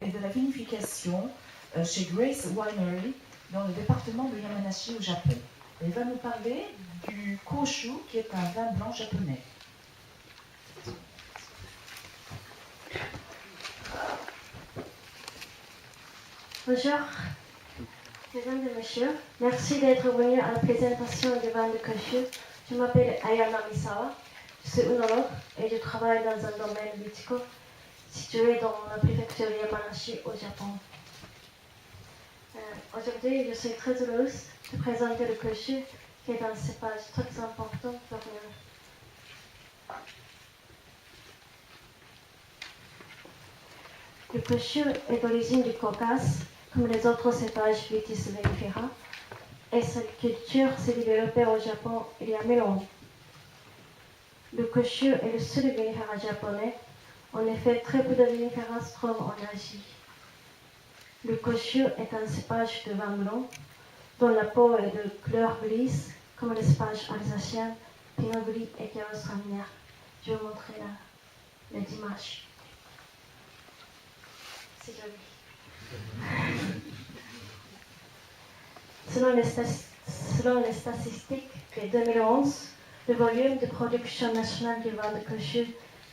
et de la vinification chez Grace Winery dans le département de Yamanashi au Japon. Elle va nous parler du Koshu, qui est un vin blanc japonais. Bonjour, mesdames et messieurs. Merci d'être venus à la présentation du vin de Koshu. Je m'appelle Ayana Misawa. Je suis œnologue et je travaille dans un domaine viticole situé dans la préfecture de Yamanashi au Japon. Aujourd'hui, je suis très heureuse de présenter le Koshu, qui est un cépage très important pour nous. Le Koshu est d'origine du Caucase, comme les autres cépages Vitis vinifera, et cette culture s'est développée au Japon il y a 1000 ans. Le Koshu est le seul vinifera japonais. En effet, très peu de vinifera se trouvent en Asie. Le Koshu est un cépage de vin blanc, dont la peau est de couleur grise, comme les cépages alsaciens, Pinot Gris et Gewürztraminer. Je vais vous montrer les images. C'est joli. Selon les statistiques de 2011, le volume de production nationale du vin de Koshu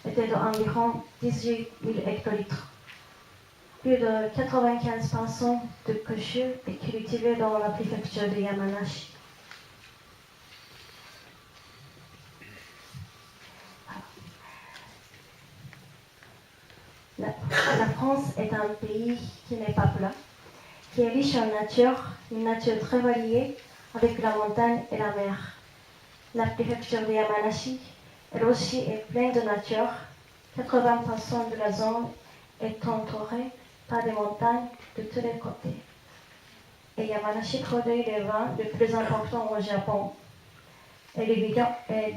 était d'environ 18 000 hectolitres. Plus de 95% de Koshu est cultivé dans la préfecture de Yamanashi. La France est un pays qui n'est pas plat, qui est riche en nature, une nature très variée, avec la montagne et la mer. La préfecture de Yamanashi, elle aussi, est pleine de nature. 80% de la zone est entourée par des montagnes de tous les côtés. Et Yamanashi produit les vins les plus importants au Japon. Et les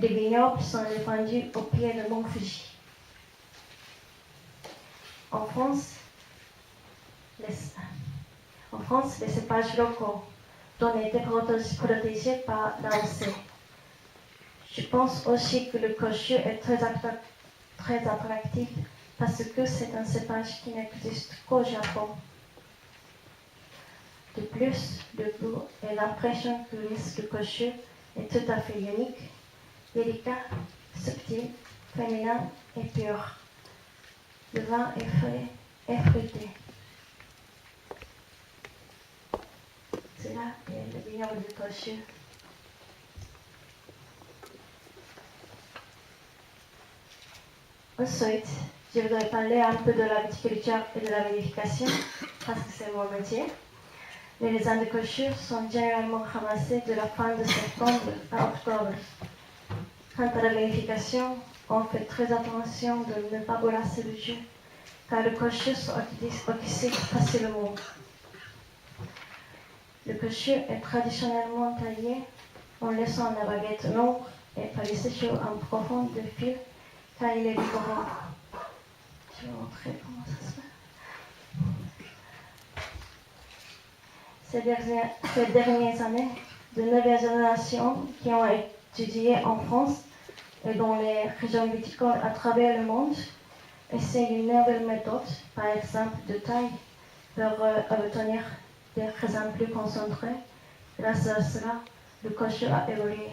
vignobles sont répandus au pied de Mont Fuji. En France, les cépages locaux ont été protégés par l'AOC. Je pense aussi que le Koshu est très attractif parce que c'est un cépage qui n'existe qu'au Japon. De plus, le goût et l'impression que laisse le Koshu est tout à fait unique, délicat, subtil, féminin et pur. Le vin est frais et fruité. C'est là le vignoble du Koshu. Ensuite, je voudrais parler un peu de la viticulture et de la vinification, parce que c'est mon métier. Les raisins de Koshu sont généralement ramassés de la fin de septembre à octobre. Quant à la vinification, on fait très attention de ne pas brasser le jus, car le Koshu s'oxyde facilement. Le Koshu est traditionnellement taillé en laissant la baguette longue et palissée sur un profond de fil, car il est vigoureux. Je vais vous montrer comment ça se fait. Ces dernières années, de nouvelles générations qui ont étudié en France et dans les régions viticoles à travers le monde essayent une nouvelle méthode, par exemple de taille, pour obtenir des raisins plus concentrés. Grâce à cela, le Koshu a évolué.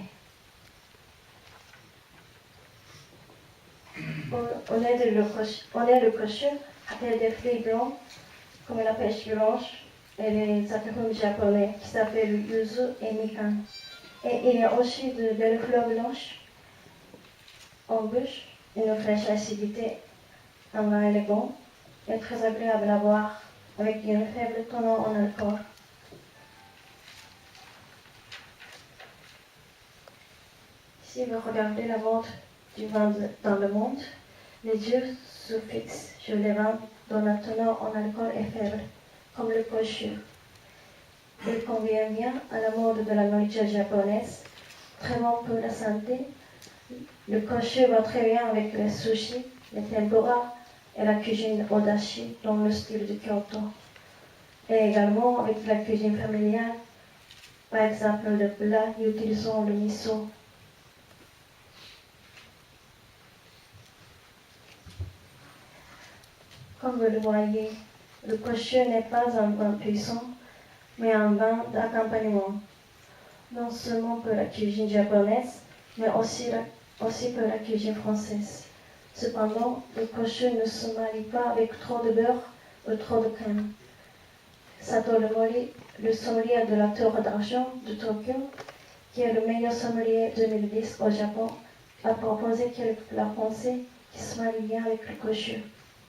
On aide le Koshu avec des fruits blancs comme la pêche blanche et les agrumes japonais qui s'appellent yuzu et mikan. Et il y a aussi de belles fleurs blanches en bouche, une fraîche acidité, un vin élégant et très agréable à boire avec une faible teneur en alcool. Si vous regardez la vente du vin dans le monde, les yeux se fixent sur les vins dont la teneur en alcool est faible, comme le Koshu. Il convient bien à la mode de la nourriture japonaise, très bon pour la santé. Le Koshu va très bien avec les sushis, les tempura et la cuisine odashi dans le style de Kyoto. Et également avec la cuisine familiale, par exemple le plat utilisant le miso. Comme vous le voyez, Le koshu n'est pas un vin puissant, mais un vin d'accompagnement, non seulement pour la cuisine japonaise, mais aussi pour la cuisine française. Cependant, le koshu ne se marie pas avec trop de beurre ou trop de crème. Satoru Mori, le sommelier de la Tour d'Argent de Tokyo, qui est le meilleur sommelier 2010 au Japon, a proposé quelques plats français qui se marient bien avec le koshu.